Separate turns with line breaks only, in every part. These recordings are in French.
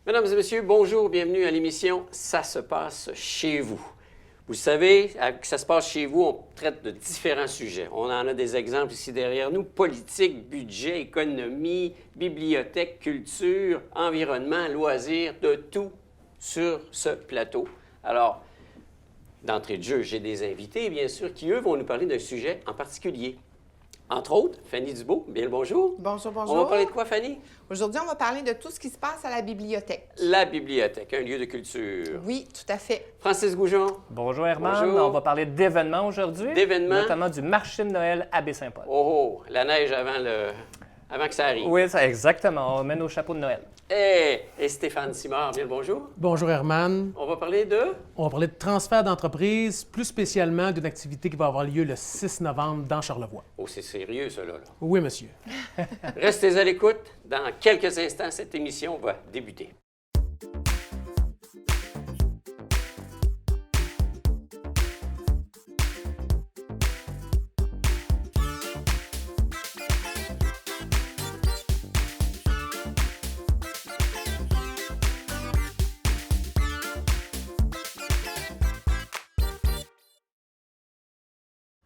Mesdames et messieurs, bonjour, bienvenue à l'émission « Ça se passe chez vous ». Vous savez, que ça se passe chez vous, on traite de différents sujets. On en a des exemples ici derrière nous, politique, budget, économie, bibliothèque, culture, environnement, loisirs, de tout sur ce plateau. Alors, d'entrée de jeu, j'ai des invités, bien sûr, qui, eux, vont nous parler d'un sujet en particulier. Entre autres, Fanny Dubois, bien le bonjour.
Bonjour, bonjour.
On va parler de quoi, Fanny?
Aujourd'hui, on va parler de tout ce qui se passe à la bibliothèque.
La bibliothèque, un lieu de culture.
Oui, tout à fait.
Francis Goujon.
Bonjour Herman,
Bonjour.
on va parler d'événements aujourd'hui.
D'événements.
Notamment du marché de Noël à Baie-Saint-Paul.
Oh, la neige avant que ça arrive.
Oui, ça, exactement, on met nos chapeaux de Noël.
Et Stéphane Simard, bien le bonjour.
Bonjour Herman.
On va parler de...
On va parler de transfert d'entreprise, plus spécialement d'une activité qui va avoir lieu le 6 novembre dans Charlevoix.
Oh, c'est sérieux, ça, là.
Oui, monsieur.
Restez à l'écoute. Dans quelques instants, cette émission va débuter.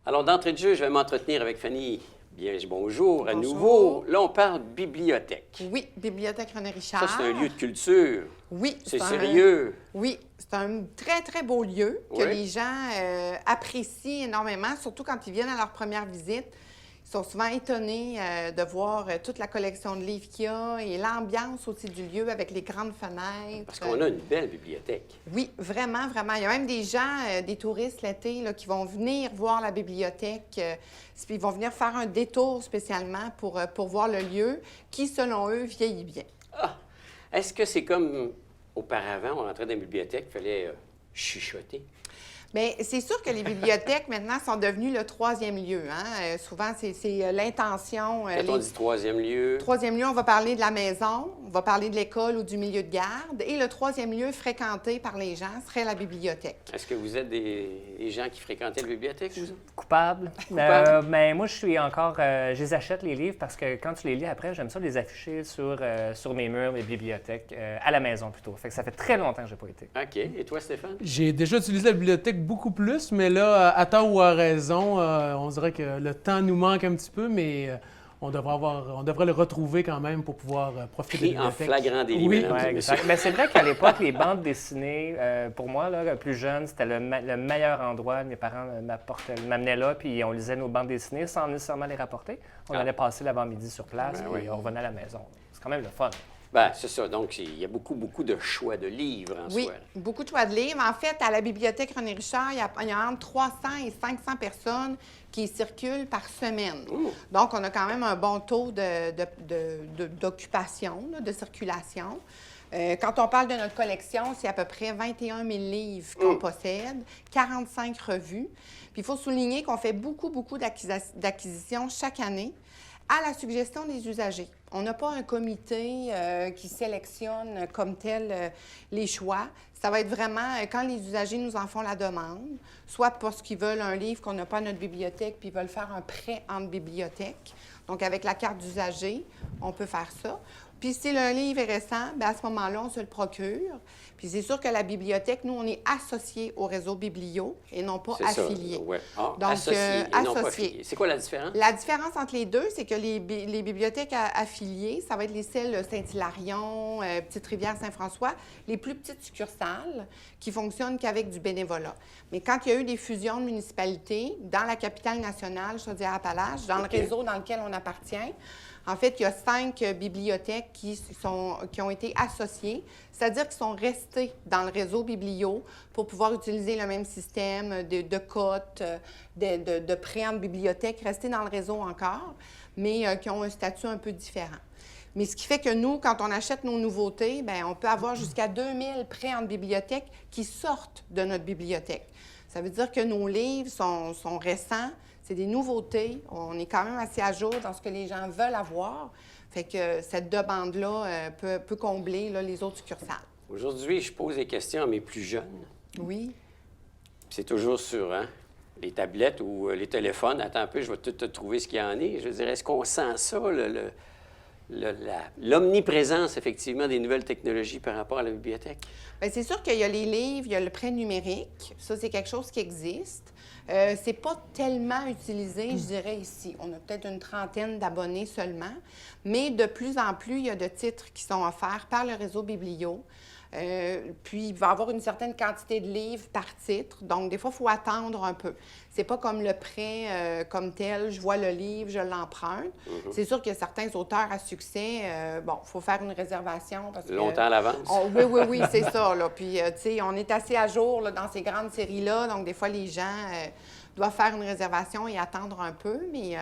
Alors, d'entrée de jeu, je vais m'entretenir avec Fanny. Bien, bonjour à
Bonjour.
nouveau. Là, on parle bibliothèque.
Oui, Bibliothèque René Richard.
Ça, c'est un lieu de culture.
Oui,
C'est
un-
sérieux.
Oui, c'est un très, très beau lieu que
Oui.
les gens apprécient énormément, surtout quand ils viennent à leur première visite. Ils sont souvent étonnés de voir toute la collection de livres qu'il y a et l'ambiance aussi du lieu avec les grandes fenêtres.
Parce qu'on a une belle bibliothèque.
Oui, vraiment, vraiment. Il y a même des gens, des touristes l'été, là, qui vont venir voir la bibliothèque. Puis ils vont venir faire un détour spécialement pour voir le lieu qui, selon eux, vieillit bien.
Ah! Est-ce que c'est comme auparavant, on rentrait dans la bibliothèque, il fallait chuchoter?
Bien, c'est sûr que les bibliothèques, maintenant, sont devenues le troisième lieu. Hein? Souvent, c'est l'intention.
Quand on dit troisième lieu,
Troisième lieu, on va parler de la maison, on va parler de l'école ou du milieu de garde. Et le troisième lieu fréquenté par les gens serait la bibliothèque.
est-ce que vous êtes des gens qui fréquentaient la bibliothèque, vous?
Coupable.
Coupable.
Mais moi, je suis encore. Je les achète, les livres, parce que quand tu les lis après, j'aime ça les afficher sur mes murs, mes bibliothèques, à la maison plutôt. Fait que ça fait très longtemps que je n'ai pas été.
OK. Et toi, Stéphane?
J'ai déjà utilisé la bibliothèque beaucoup plus, mais là, à tort ou à raison, on dirait que le temps nous manque un petit peu, mais on devrait le retrouver quand même pour pouvoir profiter de
Pris
la
en
bibliothèque.
flagrant délit,
Oui.
mesdames et
Ouais,
messieurs.
exact. Mais c'est vrai qu'à l'époque, les bandes dessinées, pour moi, là, plus jeune, c'était le meilleur endroit. Mes parents m'amenaient là, puis on lisait nos bandes dessinées sans nécessairement les rapporter. On
Ah.
allait passer l'avant-midi sur place,
Ben
puis
oui.
on revenait à la maison. C'est quand même le fun.
Ben, c'est ça. Donc, il y a beaucoup, beaucoup de choix de livres en
Oui,
soi.
beaucoup de choix de livres. En fait, à la bibliothèque René Richard, il y a entre 300 et 500 personnes qui circulent par semaine.
Ouh.
Donc, on a quand même un bon taux d'occupation, là, de circulation. Quand on parle de notre collection, c'est à peu près 21 000 livres qu'on possède, 45 revues. Puis il faut souligner qu'on fait beaucoup, beaucoup d'acquisitions chaque année à la suggestion des usagers. On n'a pas un comité qui sélectionne comme tel les choix. Ça va être vraiment quand les usagers nous en font la demande, soit parce qu'ils veulent un livre qu'on n'a pas à notre bibliothèque, puis ils veulent faire un prêt entre bibliothèques. Donc, avec la carte d'usager, on peut faire ça. Puis, si le livre est récent, bien, à ce moment-là, on se le procure. Puis, c'est sûr que la bibliothèque, nous, on est associés au réseau Biblio et non pas
C'est ça.
affiliés.
Ouais. Ah,
Donc,
associés et non pas
associés.
affiliés. C'est quoi la différence?
La différence entre les deux, c'est que les bibliothèques affiliées, ça va être les celles Saint-Hilarion, Petite-Rivière, Saint-François, les plus petites succursales qui fonctionnent qu'avec du bénévolat. Mais quand il y a eu des fusions de municipalités dans la capitale nationale, Chaudière-Appalaches, dans
OK.
le réseau dans lequel on appartient, en fait, il y a 5 bibliothèques qui ont été associées, c'est-à-dire qui sont restées dans le réseau Biblio pour pouvoir utiliser le même système de cotes, de prêts en bibliothèque, rester dans le réseau encore, mais qui ont un statut un peu différent. Mais ce qui fait que nous, quand on achète nos nouveautés, bien, on peut avoir jusqu'à 2000 prêts en bibliothèque qui sortent de notre bibliothèque. Ça veut dire que nos livres sont récents. C'est des nouveautés. On est quand même assez à jour dans ce que les gens veulent avoir. Fait que cette demande-là peut combler là, les autres succursales.
Aujourd'hui, je pose des questions à mes plus jeunes.
Oui.
C'est toujours sur les tablettes ou les téléphones. Attends un peu, je vais tout te trouver ce qu'il y en est. Je veux dire, est-ce qu'on sent ça, l'omniprésence, effectivement, des nouvelles technologies par rapport à la bibliothèque?
Bien, c'est sûr qu'il y a les livres, il y a le prêt numérique. Ça, c'est quelque chose qui existe. C'est pas tellement utilisé, je dirais, ici. On a peut-être une trentaine d'abonnés seulement, mais de plus en plus, il y a de titres qui sont offerts par le réseau Biblio. Puis, il va y avoir une certaine quantité de livres par titre. Donc, des fois, il faut attendre un peu. C'est pas comme le prêt comme tel, je vois le livre, je l'emprunte. C'est sûr qu'il y a certains auteurs à succès, bon, il faut faire une réservation. Parce que,
Longtemps à l'avance?
oui, c'est ça. Là. Puis, tu sais, on est assez à jour là, dans ces grandes séries-là. Donc, des fois, les gens doivent faire une réservation et attendre un peu. Mais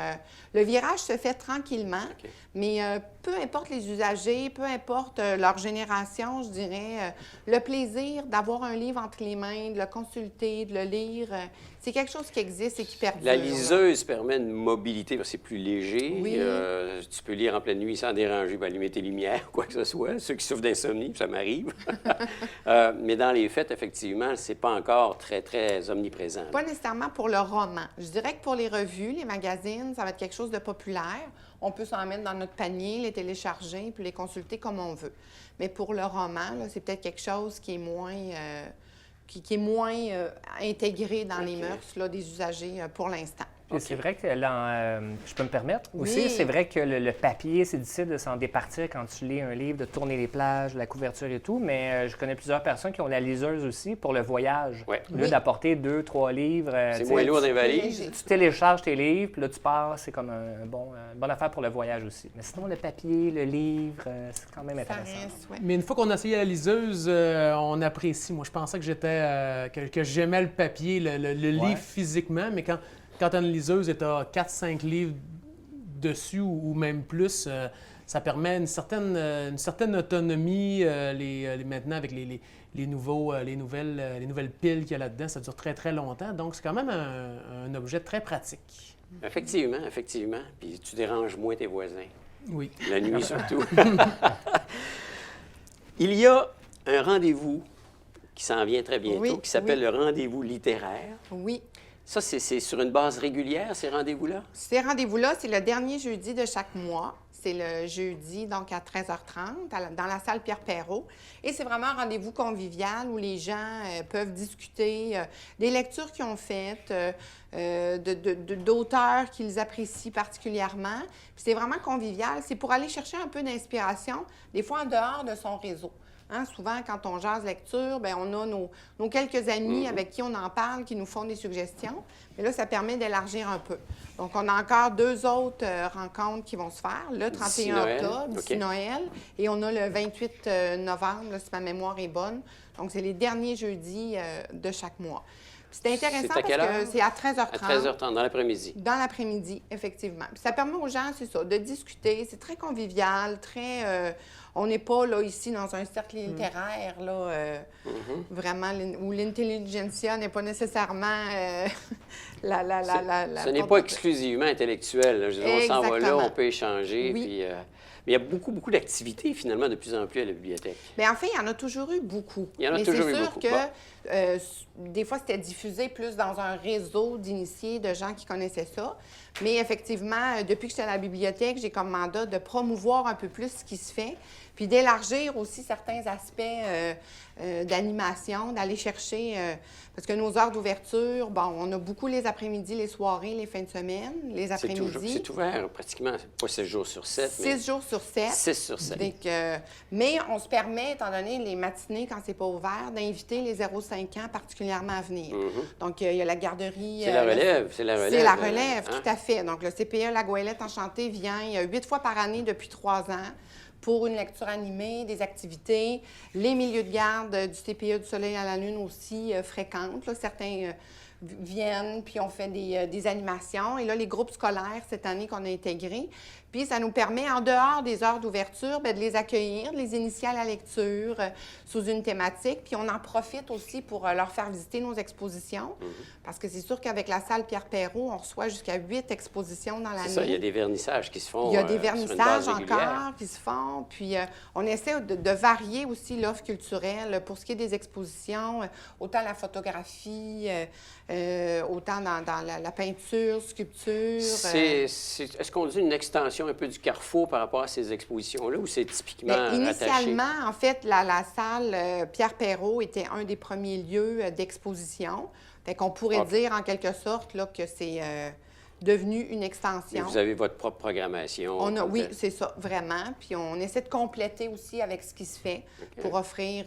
le virage se fait tranquillement.
OK.
Mais peu importe les usagers, peu importe leur génération, je dirais, le plaisir d'avoir un livre entre les mains, de le consulter, de le lire, c'est quelque chose qui existe et qui perdure.
La liseuse permet une mobilité, parce que c'est plus léger.
Oui.
Tu peux lire en pleine nuit sans déranger, allumer tes lumières, quoi que ce soit. Ceux qui souffrent d'insomnie, ça m'arrive. Mais dans les faits, effectivement, c'est pas encore très, très omniprésent.
Pas nécessairement pour le roman. Je dirais que pour les revues, les magazines, ça va être quelque chose de populaire. On peut s'en mettre dans notre panier, les télécharger, puis les consulter comme on veut. Mais pour le roman, là, c'est peut-être quelque chose qui est moins, intégré dans les mœurs là, des usagers pour l'instant.
Puis c'est vrai que, je peux me permettre aussi,
Oui.
c'est vrai que le papier, c'est difficile de s'en départir quand tu lis un livre, de tourner les pages, la couverture et tout, mais je connais plusieurs personnes qui ont la liseuse aussi pour le voyage.
Ouais.
Au lieu d'apporter 2-3 livres,
C'est
tu sais,
moins lourd dans les valises.
tu télécharges tes livres, puis là, tu pars, c'est comme une bonne affaire pour le voyage aussi. Mais sinon, le papier, le livre, c'est quand même
Ça
intéressant.
reste, ouais.
Mais une fois qu'on a essayé la liseuse, on apprécie. Moi, je pensais que que j'aimais le papier, le livre physiquement, mais quand tu as une liseuse et tu as 4-5 livres dessus ou même plus, ça permet une certaine autonomie. Maintenant, avec les nouvelles piles qu'il y a là-dedans, ça dure très, très longtemps. Donc, c'est quand même un objet très pratique.
Effectivement, effectivement. Puis tu déranges moins tes voisins.
Oui.
La nuit surtout. Il y a un rendez-vous qui s'en vient très bientôt,
Oui,
qui s'appelle le rendez-vous littéraire.
Oui.
Ça, c'est sur une base régulière, ces rendez-vous-là?
Ces rendez-vous-là, c'est le dernier jeudi de chaque mois. C'est le jeudi, donc à 13h30, dans la salle Pierre-Perrault. Et c'est vraiment un rendez-vous convivial où les gens peuvent discuter des lectures qu'ils ont faites, d'auteurs qu'ils apprécient particulièrement. Puis c'est vraiment convivial. C'est pour aller chercher un peu d'inspiration, des fois en dehors de son réseau. Hein, souvent, quand on jase lecture, bien, on a nos quelques amis avec qui on en parle, qui nous font des suggestions. Mais là, ça permet d'élargir un peu. Donc, on a encore 2 autres rencontres qui vont se faire, le 31 octobre, d'ici Noël, et on a le 28 novembre, là, si ma mémoire est bonne. Donc, c'est les derniers jeudis de chaque mois. Puis c'est intéressant
C'est à quelle
parce
heure?
que c'est à 13h30.
À 13h30, dans l'après-midi.
Dans l'après-midi, effectivement. Puis ça permet aux gens, c'est ça, de discuter. C'est très convivial, très... on n'est pas, là, ici, dans un cercle littéraire, là, vraiment, où l'intelligentsia n'est pas nécessairement
Ce n'est pas exclusivement intellectuel. Là. Je veux dire, on s'en va là,
Exactement.
on peut échanger.
Oui.
Puis, mais il y a beaucoup d'activités, finalement, de plus en plus à la bibliothèque.
Bien, en fait, il y en a toujours eu beaucoup.
Il y en a
Mais
toujours eu
c'est sûr
beaucoup.
que des fois, c'était diffusé plus dans un réseau d'initiés, de gens qui connaissaient ça. Mais effectivement, depuis que j'étais à la bibliothèque, j'ai comme mandat de promouvoir un peu plus ce qui se fait, puis d'élargir aussi certains aspects d'animation, d'aller chercher... parce que nos heures d'ouverture, bon, on a beaucoup les après-midi, les soirées, les fins de semaine, les après-midi.
C'est ouvert pratiquement, pas 7 jours sur 7, mais
6 jours sur 7.
6 sur 7.
Donc, mais on se permet, étant donné les matinées, quand c'est pas ouvert, d'inviter les 0-5 ans particulièrement à venir. Donc, il y a la garderie...
C'est la relève, c'est la relève.
C'est la relève,
hein?
tout à fait. Donc, le CPE La Goélette Enchantée vient 8 fois par année depuis 3 ans pour une lecture animée, des activités. Les milieux de garde du CPE du Soleil à la Lune aussi fréquentent. Là. Certains viennent, puis on fait des animations. Et là, les groupes scolaires, cette année, qu'on a intégrés. Puis, ça nous permet, en dehors des heures d'ouverture, bien, de les accueillir, de les initier à la lecture sous une thématique. Puis, on en profite aussi pour leur faire visiter nos expositions. Parce que c'est sûr qu'avec la salle Pierre-Perrault, on reçoit jusqu'à 8 expositions dans l'année.
C'est ça, il y a des vernissages qui se font.
Il y a des
sur une
vernissages
base régulière.
encore qui se font. Puis, on essaie de varier aussi l'offre culturelle pour ce qui est des expositions, autant la photographie, autant dans la peinture, sculpture.
Est-ce qu'on dit une extension fréquentation un peu du Carrefour par rapport à ces expositions-là ou c'est typiquement
Bien,
rattaché?
initialement, en fait, la salle Pierre Perrault était un des premiers lieux d'exposition. Fait qu'on pourrait dire, en quelque sorte, là, que c'est devenu une
Mais
extension.
vous avez votre propre programmation.
Oui, c'est ça, vraiment. Puis on essaie de compléter aussi avec ce qui se fait pour offrir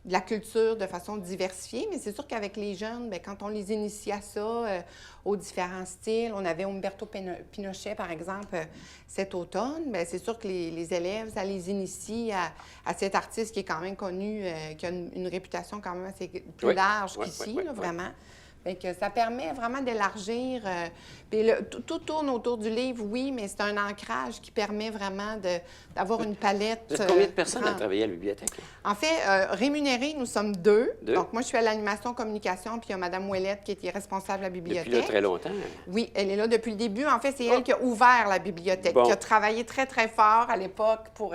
de la culture de façon diversifiée. Mais c'est sûr qu'avec les jeunes, bien, quand on les initie à ça, aux différents styles, on avait Umberto Pinochet, par exemple, cet automne, bien, c'est sûr que les élèves, ça les initie à cet artiste qui est quand même connu, qui a une réputation quand même assez plus large qu'ici, là, vraiment. Fait que ça permet vraiment d'élargir. Puis tout tourne autour du livre, oui, mais c'est un ancrage qui permet vraiment d'avoir une palette.
Vous êtes combien de personnes à travailler à la bibliothèque?
En fait, rémunérés, nous sommes deux.
Deux?
Donc, moi, je suis à l'animation communication, puis il y a Mme Ouellette qui est responsable de la bibliothèque.
Depuis là, très longtemps.
Oui, elle est là depuis le début. En fait, c'est elle qui a ouvert la bibliothèque,
Bon.
qui a travaillé très, très fort à l'époque pour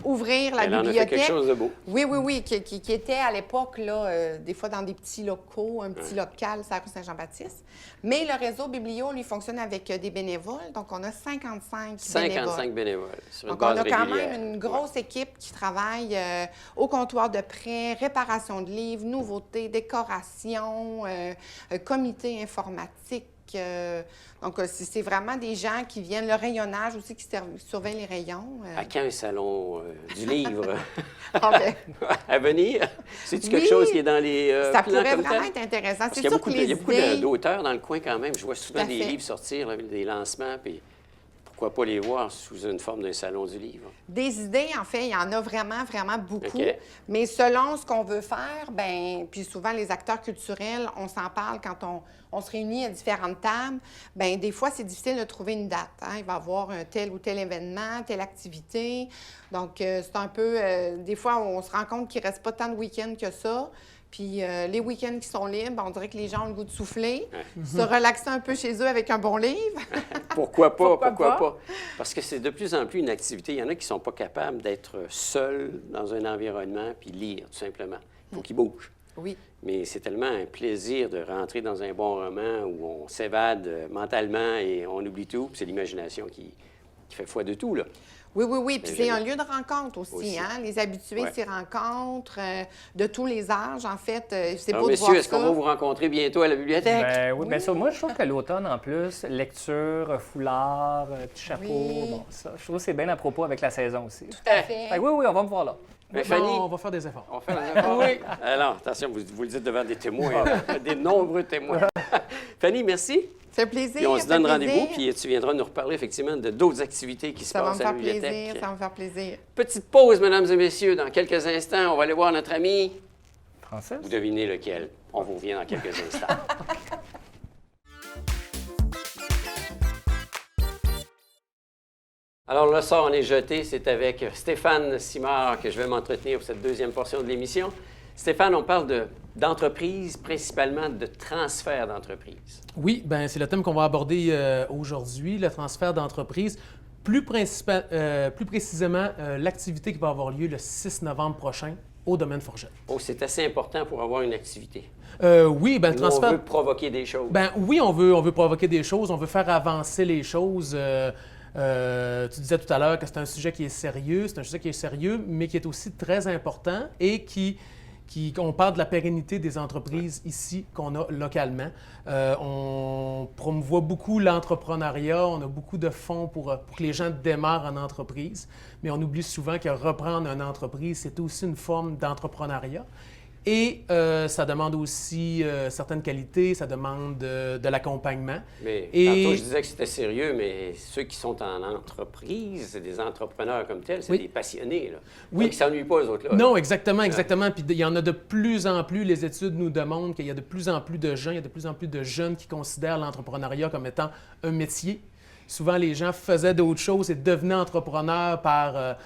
ouvrir la
Elle en a fait
bibliothèque.
quelque chose de beau.
Oui, qui était à l'époque, là, des fois dans des petits locaux, un petit local, c'est la rue Saint-Jean-Baptiste. Mais le réseau Biblio, lui, fonctionne avec des bénévoles. Donc, on a 55
bénévoles. Sur une
Donc, on
base
a quand
régulière.
même une grosse équipe qui travaille au comptoir de prêt, réparation de livres, nouveautés, décoration, comité informatique. Donc, c'est vraiment des gens qui viennent, le rayonnage aussi, qui surveillent les rayons.
À quand un salon du livre
Ah, ben,
à venir? C'est-tu
Oui.
quelque chose qui est dans les
ça
plans
pourrait
comme
vraiment
tel?
être intéressant.
Parce
C'est
qu'il y a
sûr
beaucoup,
que
il y a
les
beaucoup
idées...
d'auteurs dans le coin quand même. Je vois souvent
à
des
fait.
livres sortir, là, des lancements, puis pourquoi pas les voir sous une forme d'un salon du livre?
Des idées, en fait, il y en a vraiment, vraiment beaucoup.
OK.
Mais selon ce qu'on veut faire, bien, puis souvent les acteurs culturels, on s'en parle quand on se réunit à différentes tables. Bien, des fois, c'est difficile de trouver une date. Hein? Il va y avoir un tel ou tel événement, telle activité. Donc, c'est un peu... des fois, on se rend compte qu'il ne reste pas tant de week-ends que ça. Puis les week-ends qui sont libres, on dirait que les gens ont le goût de souffler, se relaxer un peu chez eux avec un bon livre.
Pourquoi pas?
Pourquoi pas?
Parce que c'est de plus en plus une activité. Il y en a qui ne sont pas capables d'être seuls dans un environnement puis lire, tout simplement. Il faut qu'ils bougent.
Oui.
Mais c'est tellement un plaisir de rentrer dans un bon roman où on s'évade mentalement et on oublie tout. Puis c'est l'imagination qui fait foi de tout, là.
Oui. Puis c'est
génial.
un lieu de rencontre aussi. Hein? Les habitués
Ouais.
s'y rencontrent de tous les âges, en fait. C'est
Alors,
beau de
messieurs,
voir
est-ce qu'on
ça.
va vous rencontrer bientôt à la bibliothèque?
Ben, oui, bien ça, moi, je trouve que l'automne, en plus, lecture, foulard, petit chapeau,
Oui.
bon, ça, je trouve que c'est bien à propos avec la saison aussi.
Tout à fait.
Fait que oui, on va me voir là.
Mais
Bon,
Fanny,
on va faire des efforts.
on fait un effort? Oui. Alors, attention, vous le dites devant des témoins, des nombreux témoins. Fanny, merci.
Ça fait plaisir.
Puis on se
ça
donne
fait
rendez-vous,
plaisir.
puis tu viendras nous reparler effectivement de d'autres activités qui se
Ça va me
passent à la
faire
bibliothèque.
plaisir, ça va me faire plaisir.
Petite pause, mesdames et messieurs. Dans quelques instants, on va aller voir notre ami.
Francis?
Vous devinez lequel. On vous revient dans quelques instants. Alors, le sort en est jeté. C'est avec Stéphane Simard que je vais m'entretenir pour cette deuxième portion de l'émission. Stéphane, on parle d'entreprise, principalement de transfert d'entreprise.
Oui, ben c'est le thème qu'on va aborder aujourd'hui, le transfert d'entreprise. Plus précisément, l'activité qui va avoir lieu le 6 novembre prochain au domaine Forget.
Oh, c'est assez important pour avoir une activité.
Oui, ben le
Nous,
transfert...
on veut provoquer des choses.
Ben oui, on veut provoquer des choses, on veut faire avancer les choses. Tu disais tout à l'heure que c'est un sujet qui est sérieux, mais qui est aussi très important et on parle de la pérennité des entreprises ici qu'on a localement. On promouvoit beaucoup l'entrepreneuriat, on a beaucoup de fonds pour que les gens démarrent en entreprise, mais on oublie souvent que reprendre une entreprise, c'est aussi une forme d'entrepreneuriat. Et ça demande aussi certaines qualités, ça demande de l'accompagnement.
Mais
Et-
tantôt, je disais que c'était sérieux, mais ceux qui sont en entreprise, c'est des entrepreneurs comme tels, c'est
Oui.
des passionnés. Là.
Oui.
Donc, ils ne s'ennuient pas, eux autres. Là.
Non, exactement. Puis il y en a de plus en plus, les études nous démontrent qu'il y a de plus en plus de gens, il y a de plus en plus de jeunes qui considèrent l'entrepreneuriat comme étant un métier. Souvent, les gens faisaient d'autres choses et devenaient entrepreneurs par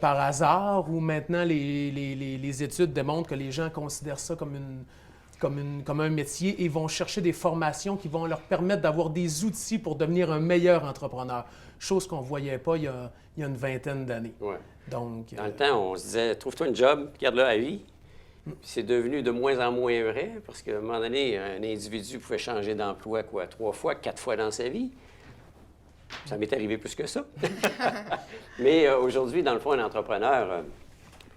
hasard, ou maintenant les études démontrent que les gens considèrent ça comme un métier et vont chercher des formations qui vont leur permettre d'avoir des outils pour devenir un meilleur entrepreneur, chose qu'on ne voyait pas il y a une vingtaine d'années.
Ouais.
Donc,
Dans le temps, on se disait, trouve-toi un job, garde-le à vie. Puis c'est devenu de moins en moins vrai, parce qu'à un moment donné, un individu pouvait changer d'emploi, 3 fois, 4 fois dans sa vie. Ça m'est arrivé plus que ça. Mais aujourd'hui, dans le fond, un entrepreneur,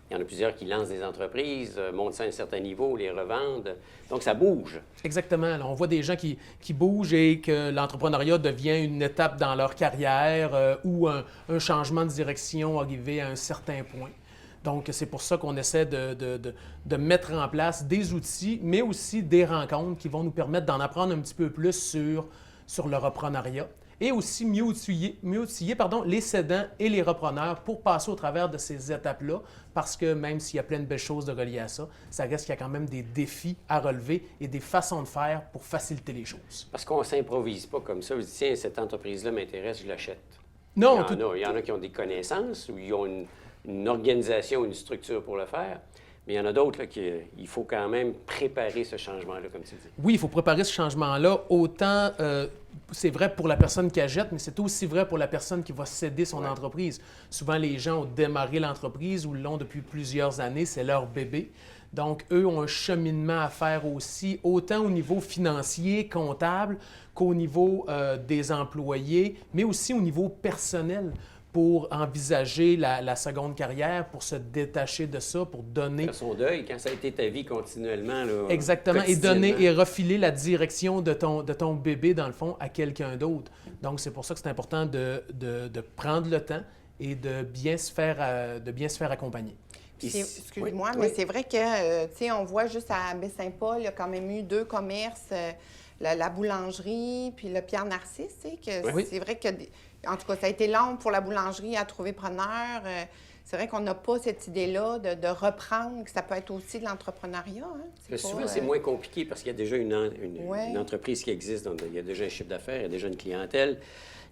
il y en a plusieurs qui lancent des entreprises, montent ça à un certain niveau, les revendent. Donc, ça bouge.
Exactement. Là, on voit des gens qui bougent et que l'entrepreneuriat devient une étape dans leur carrière ou un changement de direction arrivé à un certain point. Donc, c'est pour ça qu'on essaie de mettre en place des outils, mais aussi des rencontres qui vont nous permettre d'en apprendre un petit peu plus sur le reprenariat et aussi mieux outiller les cédants et les repreneurs pour passer au travers de ces étapes-là, parce que même s'il y a plein de belles choses de reliées à ça, ça reste qu'il y a quand même des défis à relever et des façons de faire pour faciliter les choses.
Parce qu'on ne s'improvise pas comme ça. On se dit, tiens, cette entreprise-là m'intéresse, je l'achète.
Non,
Il y en a qui ont des connaissances ou ils ont une organisation, une structure pour le faire. Mais il y en a d'autres là, il faut quand même préparer ce changement-là, comme tu dis.
Oui, il faut préparer ce changement-là. Autant, c'est vrai pour la personne qui achète, mais c'est aussi vrai pour la personne qui va céder son entreprise. Souvent, les gens ont démarré l'entreprise ou l'ont depuis plusieurs années, c'est leur bébé. Donc, eux ont un cheminement à faire aussi, autant au niveau financier, comptable, qu'au niveau des employés, mais aussi au niveau personnel, pour envisager la seconde carrière, pour se détacher de ça, pour donner...
Faire son deuil, quand ça a été ta vie continuellement. Là,
exactement, et donner et refiler la direction de ton bébé, dans le fond, à quelqu'un d'autre. Donc, c'est pour ça que c'est important de prendre le temps et de bien se faire accompagner.
Excuse-moi, mais c'est vrai que, tu sais, on voit juste à Baie-Saint-Paul, il y a quand même eu 2 commerces, la boulangerie puis le Pierre Narcisse, tu sais, que c'est vrai que... En tout cas, ça a été long pour la boulangerie à trouver preneur. C'est vrai qu'on n'a pas cette idée-là de reprendre, que ça peut être aussi de l'entrepreneuriat. Hein?
Souvent, c'est moins compliqué parce qu'il y a déjà une entreprise qui existe. Donc, il y a déjà un chiffre d'affaires, il y a déjà une clientèle,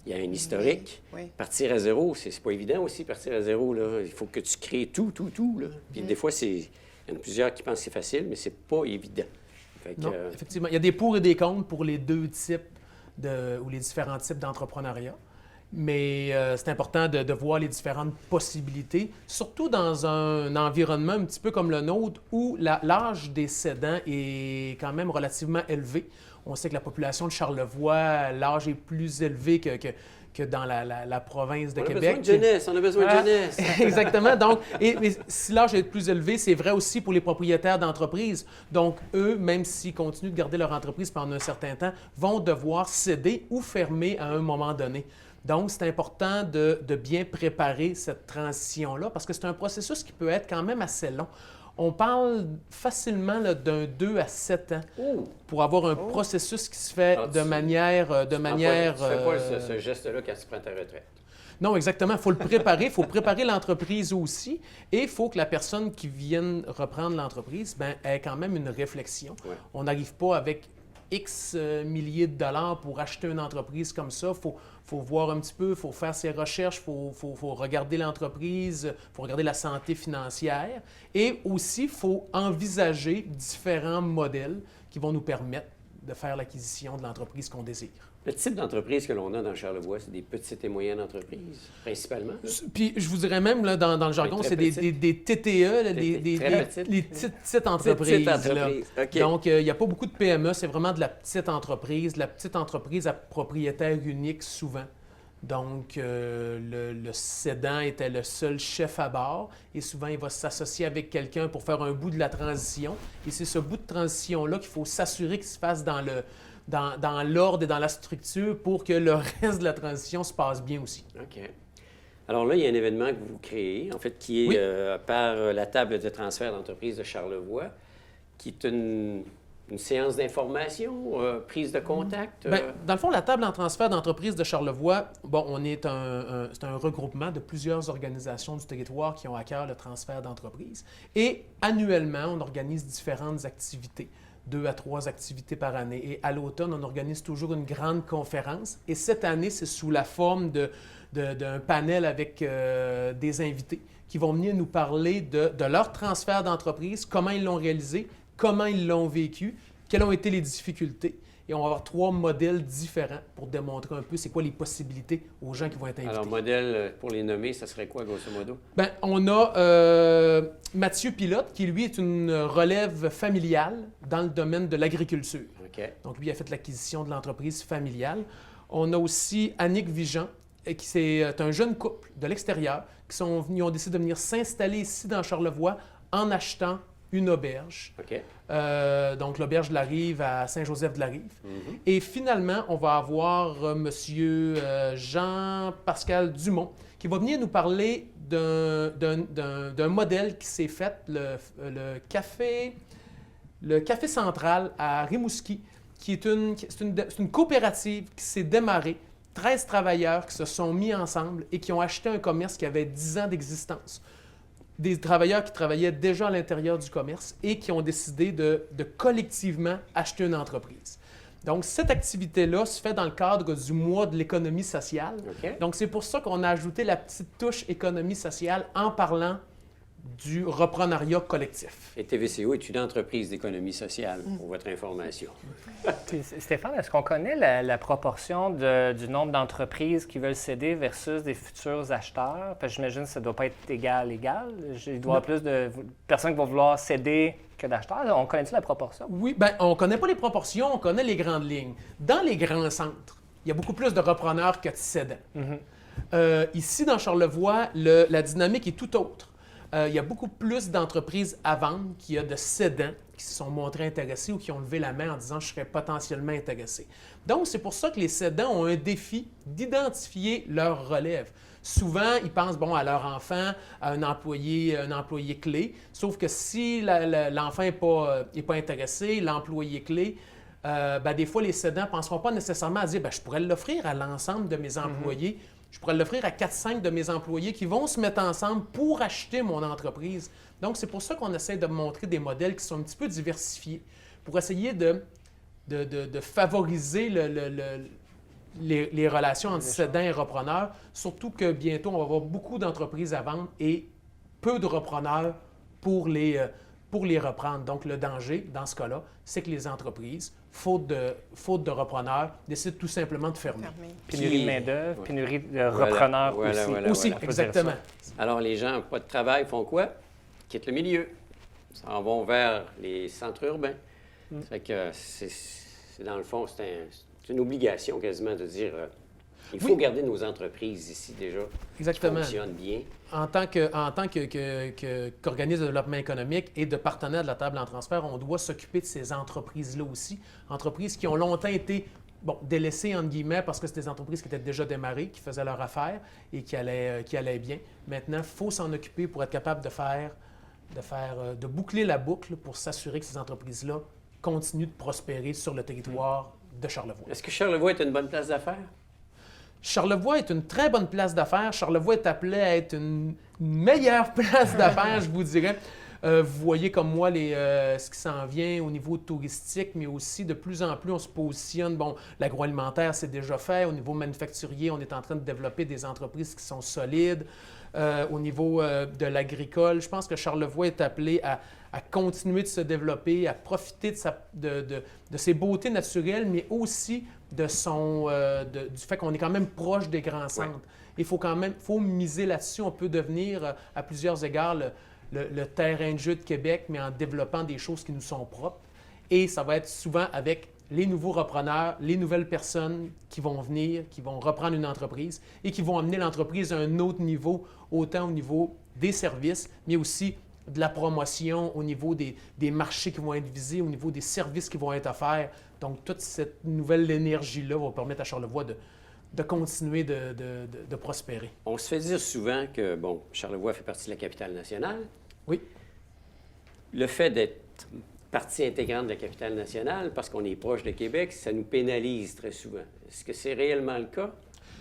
il y a un historique.
Oui.
Partir à zéro, c'est pas évident aussi, partir à zéro. Là. Il faut que tu crées tout. Là. Puis des fois, il y en a plusieurs qui pensent que c'est facile, mais c'est pas évident. Fait que,
non, effectivement. Il y a des pour et des contre pour les deux types ou les différents types d'entrepreneuriat. Mais c'est important de voir les différentes possibilités, surtout dans un environnement un petit peu comme le nôtre où l'âge des cédants est quand même relativement élevé. On sait que la population de Charlevoix, l'âge est plus élevé que dans la province de Québec.
On a besoin de jeunesse.
Exactement. Donc, mais si l'âge est plus élevé, c'est vrai aussi pour les propriétaires d'entreprises. Donc, eux, même s'ils continuent de garder leur entreprise pendant un certain temps, vont devoir céder ou fermer à un moment donné. Donc, c'est important de bien préparer cette transition-là parce que c'est un processus qui peut être quand même assez long. On parle facilement d'un 2 à 7 ans pour avoir un processus qui se fait de manière...
Tu ne fais pas ce geste-là quand tu prends ta retraite.
Non, exactement. Il faut le préparer. Il faut préparer l'entreprise aussi. Et il faut que la personne qui vienne reprendre l'entreprise ait quand même une réflexion. Ouais. On n'arrive pas avec X milliers de dollars pour acheter une entreprise comme ça. Faut voir un petit peu, il faut faire ses recherches, il faut regarder l'entreprise, il faut regarder la santé financière. Et aussi, il faut envisager différents modèles qui vont nous permettre de faire l'acquisition de l'entreprise qu'on désire.
Le type d'entreprise que l'on a dans Charlevoix, c'est des petites et moyennes entreprises, principalement. Là.
Puis je vous dirais même, là, dans le jargon, c'est des TTE, là, les petites entreprises.
Des petites entreprises. Okay.
Donc, il n'y a pas beaucoup de PME, c'est vraiment de la petite entreprise à propriétaire unique souvent. Donc, le cédant était le seul chef à bord et souvent, il va s'associer avec quelqu'un pour faire un bout de la transition. Et c'est ce bout de transition-là qu'il faut s'assurer qu'il se fasse dans l'ordre et dans la structure pour que le reste de la transition se passe bien aussi.
OK. Alors là, il y a un événement que vous créez, en fait, qui est par la table de transfert d'entreprise de Charlevoix, qui est une séance d'information, prise de contact?
Dans le fond, la table en transfert d'entreprise de Charlevoix, c'est un regroupement de plusieurs organisations du territoire qui ont à cœur le transfert d'entreprise. Et annuellement, on organise différentes activités. 2 à 3 activités par année. Et à l'automne, on organise toujours une grande conférence. Et cette année, c'est sous la forme d'un panel avec des invités qui vont venir nous parler de leur transfert d'entreprise, comment ils l'ont réalisé, comment ils l'ont vécu, quelles ont été les difficultés. Et on va avoir 3 modèles différents pour démontrer un peu c'est quoi les possibilités aux gens qui vont être invités.
Alors, modèle, pour les nommer, ça serait quoi, grosso modo?
On a Mathieu Pilote, qui, lui, est une relève familiale dans le domaine de l'agriculture.
Okay.
Donc, lui a fait l'acquisition de l'entreprise familiale. On a aussi Annick Vigeant, c'est un jeune couple de l'extérieur ils ont décidé de venir s'installer ici dans Charlevoix en achetant une auberge.
OK.
Donc, l'auberge de la Rive à Saint-Joseph-de-la-Rive. Et finalement, on va avoir Monsieur Jean-Pascal Dumont qui va venir nous parler d'un modèle qui s'est fait, le Café Central à Rimouski, qui est une coopérative qui s'est démarrée. 13 travailleurs qui se sont mis ensemble et qui ont acheté un commerce qui avait 10 ans d'existence. Des travailleurs qui travaillaient déjà à l'intérieur du commerce et qui ont décidé de collectivement acheter une entreprise. Donc, cette activité-là se fait dans le cadre du mois de l'économie sociale.
OK.
Donc, c'est pour ça qu'on a ajouté la petite touche économie sociale en parlant du reprenariat collectif.
Et TVCO est une entreprise d'économie sociale, pour votre information.
Puis, Stéphane, est-ce qu'on connaît la proportion du nombre d'entreprises qui veulent céder versus des futurs acheteurs? Parce que j'imagine que ça ne doit pas être égal. Il doit y avoir plus de personnes qui vont vouloir céder que d'acheteurs. On connaît-tu la proportion?
Oui, bien, on ne connaît pas les proportions, on connaît les grandes lignes. Dans les grands centres, il y a beaucoup plus de repreneurs que de cédants. Ici, dans Charlevoix, la dynamique est tout autre. Il y a beaucoup plus d'entreprises à vendre qu'il y a de cédants qui se sont montrés intéressés ou qui ont levé la main en disant « je serais potentiellement intéressé ». Donc, c'est pour ça que les cédants ont un défi d'identifier leur relève. Souvent, ils pensent à leur enfant, à un employé clé, sauf que si l'enfant n'est pas intéressé, l'employé clé, des fois, les cédants ne penseront pas nécessairement à dire « je pourrais l'offrir à l'ensemble de mes employés ». Je pourrais l'offrir à 4-5 de mes employés qui vont se mettre ensemble pour acheter mon entreprise. Donc, c'est pour ça qu'on essaie de montrer des modèles qui sont un petit peu diversifiés pour essayer de favoriser les relations entre cédants et repreneurs, surtout que bientôt, on va avoir beaucoup d'entreprises à vendre et peu de repreneurs pour les reprendre. Donc, le danger, dans ce cas-là, c'est que les entreprises, faute de repreneurs, décident tout simplement de fermer.
Pénurie de main-d'œuvre, pénurie de repreneurs
aussi. Exactement.
Alors, les gens, pas de travail, font quoi? Quittent le milieu. S'en vont vers les centres urbains. Ça fait que c'est dans le fond, c'est une obligation quasiment de dire il faut garder nos entreprises ici déjà.
Exactement.
Qui fonctionnent bien.
En tant qu'organisme de développement économique et de partenaire de la table en transfert, on doit s'occuper de ces entreprises-là aussi. Entreprises qui ont longtemps été délaissées, entre guillemets, parce que c'était des entreprises qui étaient déjà démarrées, qui faisaient leur affaire et qui allaient bien. Maintenant, il faut s'en occuper pour être capable de boucler la boucle pour s'assurer que ces entreprises-là continuent de prospérer sur le territoire de Charlevoix.
Est-ce que Charlevoix est une bonne place d'affaires?
Charlevoix est une très bonne place d'affaires. Charlevoix est appelé à être une meilleure place d'affaires, je vous dirais. Vous voyez comme moi ce qui s'en vient au niveau touristique, mais aussi de plus en plus, on se positionne. L'agroalimentaire, c'est déjà fait. Au niveau manufacturier, on est en train de développer des entreprises qui sont solides. Au niveau de l'agricole, je pense que Charlevoix est appelé à continuer de se développer, à profiter de ses beautés naturelles, mais aussi du fait qu'on est quand même proche des grands centres. Ouais. Il faut miser là-dessus. On peut devenir, à plusieurs égards, le terrain de jeu de Québec, mais en développant des choses qui nous sont propres. Et ça va être souvent avec les nouveaux repreneurs, les nouvelles personnes qui vont venir, qui vont reprendre une entreprise et qui vont amener l'entreprise à un autre niveau, autant au niveau des services, mais aussi de la promotion, au niveau des marchés qui vont être visés, au niveau des services qui vont être offerts. Donc, toute cette nouvelle énergie-là va permettre à Charlevoix de continuer de prospérer.
On se fait dire souvent que, Charlevoix fait partie de la capitale nationale.
Oui.
Le fait d'être partie intégrante de la capitale nationale, parce qu'on est proche de Québec, ça nous pénalise très souvent. Est-ce que c'est réellement le cas?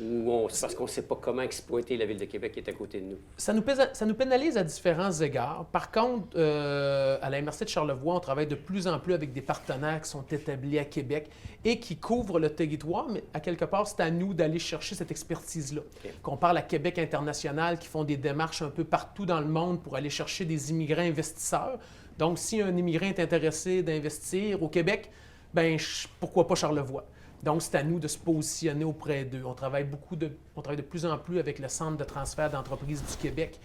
Ou c'est parce qu'on ne sait pas comment exploiter la ville de Québec qui est à côté de nous?
Ça nous pénalise à différents égards. Par contre, à la MRC de Charlevoix, on travaille de plus en plus avec des partenaires qui sont établis à Québec et qui couvrent le territoire, mais à quelque part, c'est à nous d'aller chercher cette expertise-là. Okay. Qu'on parle à Québec International, qui font des démarches un peu partout dans le monde pour aller chercher des immigrants investisseurs. Donc, si un immigrant est intéressé d'investir au Québec, pourquoi pas Charlevoix? Donc, c'est à nous de se positionner auprès d'eux. On travaille de plus en plus avec le Centre de transfert d'entreprises du Québec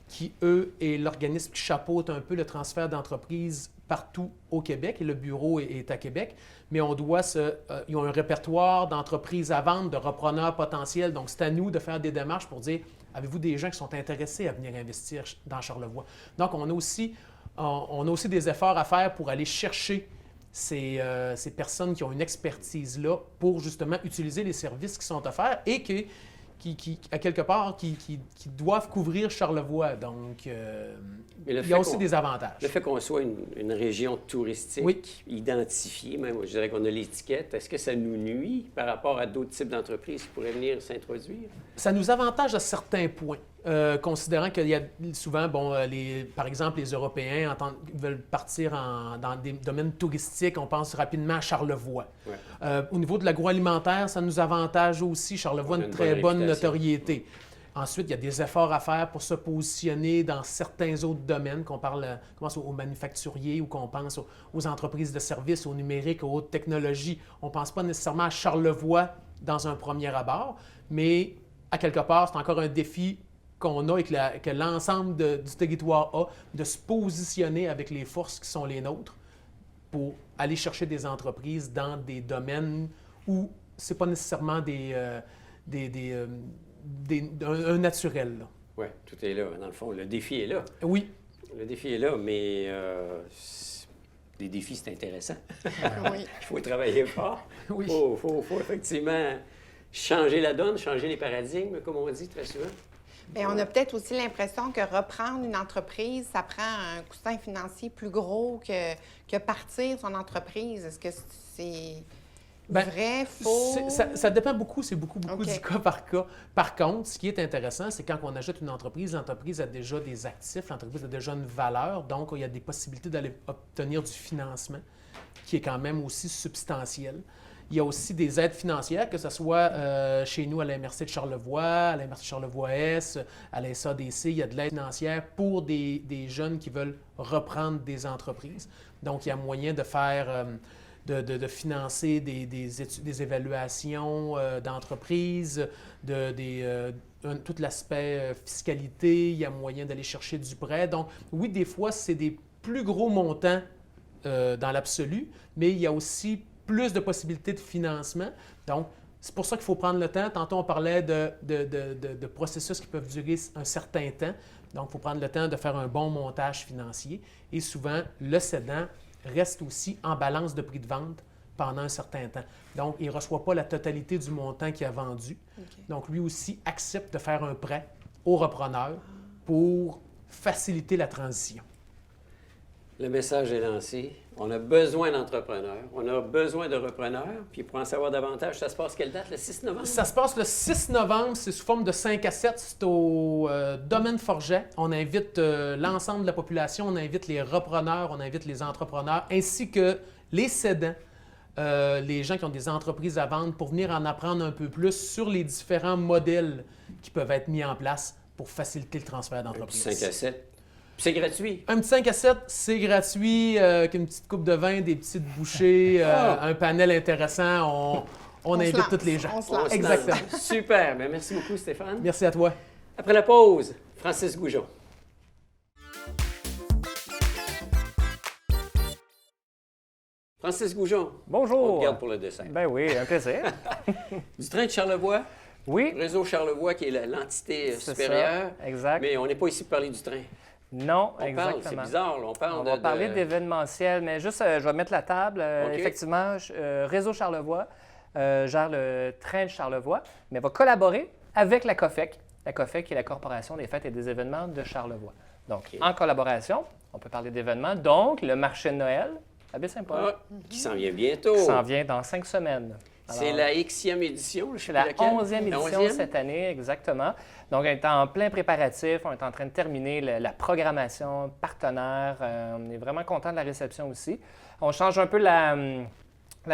qui, eux, est l'organisme qui chapeaute un peu le transfert d'entreprises partout au Québec, et le bureau est à Québec, mais ils ont un répertoire d'entreprises à vendre, de repreneurs potentiels, donc c'est à nous de faire des démarches pour dire, avez-vous des gens qui sont intéressés à venir investir dans Charlevoix? Donc, on a aussi des efforts à faire pour aller chercher ces personnes qui ont une expertise-là pour justement utiliser les services qui sont offerts et à quelque part, qui doivent couvrir Charlevoix. Donc, il y a aussi des avantages.
Le fait qu'on soit une région touristique identifiée, même, je dirais qu'on a l'étiquette, est-ce que ça nous nuit par rapport à d'autres types d'entreprises qui pourraient venir s'introduire?
Ça nous avantage à certains points, considérant qu'il y a souvent, par exemple, les Européens veulent partir dans des domaines touristiques, on pense rapidement à Charlevoix. Ouais. Au niveau de l'agroalimentaire, ça nous avantage aussi. Charlevoix a une très bonne notoriété. Ensuite, il y a des efforts à faire pour se positionner dans certains autres domaines, qu'on pense aux manufacturiers ou qu'on pense aux entreprises de services, au numérique, aux hautes technologies. On ne pense pas nécessairement à Charlevoix dans un premier abord, mais à quelque part, c'est encore un défi qu'on a et que l'ensemble du territoire a, de se positionner avec les forces qui sont les nôtres pour aller chercher des entreprises dans des domaines où ce n'est pas nécessairement un naturel.
Oui, tout est là. Dans le fond, le défi est là.
Oui.
Le défi est là, mais les défis, c'est intéressant.
Oui.
Il faut travailler fort.
Oui.
Il faut effectivement changer la donne, changer les paradigmes, comme on dit très souvent.
Bien, on a peut-être aussi l'impression que reprendre une entreprise, ça prend un coussin financier plus gros que partir son entreprise. Est-ce que c'est vrai, faux?
Ça dépend beaucoup, c'est beaucoup
Okay.
du cas par cas. Par contre, ce qui est intéressant, c'est quand on achète une entreprise, l'entreprise a déjà des actifs, l'entreprise a déjà une valeur, donc il y a des possibilités d'aller obtenir du financement qui est quand même aussi substantiel. Il y a aussi des aides financières, que ce soit chez nous à la MRC de Charlevoix, à la MRC de Charlevoix-Est, à la SADC, il y a de l'aide financière pour des jeunes qui veulent reprendre des entreprises. Donc, il y a moyen de faire, de financer des évaluations d'entreprises, tout l'aspect fiscalité, il y a moyen d'aller chercher du prêt. Donc, oui, des fois, c'est des plus gros montants dans l'absolu, mais il y a aussi plus de possibilités de financement. Donc, c'est pour ça qu'il faut prendre le temps. Tantôt, on parlait de processus qui peuvent durer un certain temps. Donc, il faut prendre le temps de faire un bon montage financier. Et souvent, le cédant reste aussi en balance de prix de vente pendant un certain temps. Donc, il ne reçoit pas la totalité du montant qu'il a vendu. Okay. Donc, lui aussi accepte de faire un prêt au repreneur pour faciliter la transition.
Le message est lancé. On a besoin d'entrepreneurs, on a besoin de repreneurs. Puis pour en savoir davantage, ça se passe quelle date? Le 6 novembre?
Ça se passe le 6 novembre. C'est sous forme de 5 à 7. C'est au domaine Forget. On invite l'ensemble de la population, on invite les repreneurs, on invite les entrepreneurs, ainsi que les cédants, les gens qui ont des entreprises à vendre, pour venir en apprendre un peu plus sur les différents modèles qui peuvent être mis en place pour faciliter le transfert d'entreprise.
5 à 7. C'est gratuit.
Un petit 5 à 7, c'est gratuit, avec une petite coupe de vin, des petites bouchées, un panel intéressant. On invite tous les gens.
On se lance.
Exactement.
Super. Bien, merci beaucoup, Stéphane.
Merci à toi.
Après la pause, Francis Goujon. Francis Goujon.
Bonjour.
On te garde pour le dessin.
Ben oui, un plaisir.
Du train de Charlevoix.
Oui.
Réseau Charlevoix, qui est l'entité supérieure.
Ça, exact.
Mais on n'est pas ici pour parler du train.
Non,
on
exactement.
C'est bizarre, là, on
va parler d'événementiel, mais juste, je vais mettre la table. Okay. Effectivement, Réseau Charlevoix gère le train de Charlevoix, mais va collaborer avec la COFEC. La COFEC qui est la Corporation des fêtes et des événements de Charlevoix. Donc, en collaboration, on peut parler d'événements. Donc, le marché de Noël à Baie-Saint-Paul.
Qui s'en vient bientôt.
Qui s'en vient dans 5 semaines.
C'est la Xème édition.
C'est la 11e édition cette année, exactement. Donc, on est en plein préparatif. On est en train de terminer la programmation partenaire. On est vraiment content de la réception aussi. On change un peu la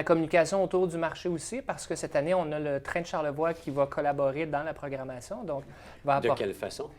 communication autour du marché aussi, parce que cette année, on a le train de Charlevoix qui va collaborer dans la programmation. Donc,
de quelle façon?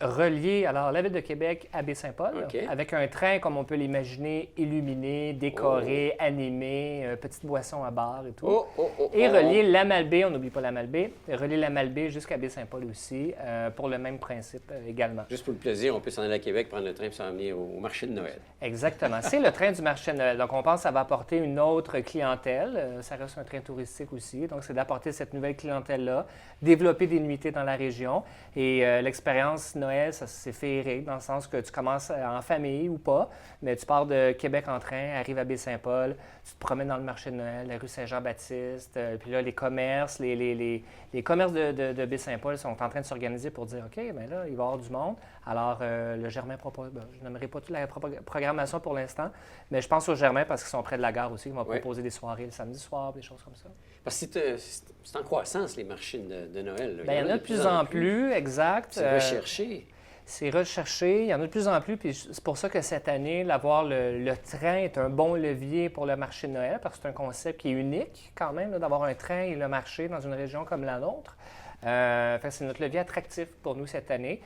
Relié, alors, la Ville de Québec à Baie-Saint-Paul,
OK.
avec un train, comme on peut l'imaginer, illuminé, décoré, animé, petite boisson à bar et tout. Et relier la Malbaie, on n'oublie pas la Malbaie, relier la Malbaie jusqu'à Baie-Saint-Paul aussi, pour le même principe également.
Juste pour le plaisir, on peut s'en aller à Québec, prendre le train et s'en venir au marché de Noël.
Exactement. C'est le train du marché de Noël. Donc, on pense que ça va apporter une autre clientèle. Ça reste un train touristique aussi. Donc, c'est d'apporter cette nouvelle clientèle-là, développer des nuitées dans la région. Et l'expérience Noël, ça s'est fait dans le sens que tu commences en famille ou pas, mais tu pars de Québec en train, arrives à Baie-Saint-Paul, tu te promènes dans le marché de Noël, la rue Saint-Jean-Baptiste, puis là, les commerces, les commerces de Baie-Saint-Paul sont en train de s'organiser pour dire, OK, bien là, il va y avoir du monde. Alors, le Germain propose, je n'aimerais pas toute la programmation pour l'instant, mais je pense au Germain parce qu'ils sont près de la gare aussi, ils vont proposer des soirées le samedi soir, des choses comme ça.
Parce que c'est en croissance, les marchés de Noël. Là.
Bien, il y en a de plus en plus, exact.
C'est recherché.
C'est recherché, il y en a de plus en plus, puis c'est pour ça que cette année, d'avoir le train est un bon levier pour le marché de Noël, parce que c'est un concept qui est unique quand même, là, d'avoir un train et le marché dans une région comme la nôtre. C'est notre levier attractif pour nous cette année.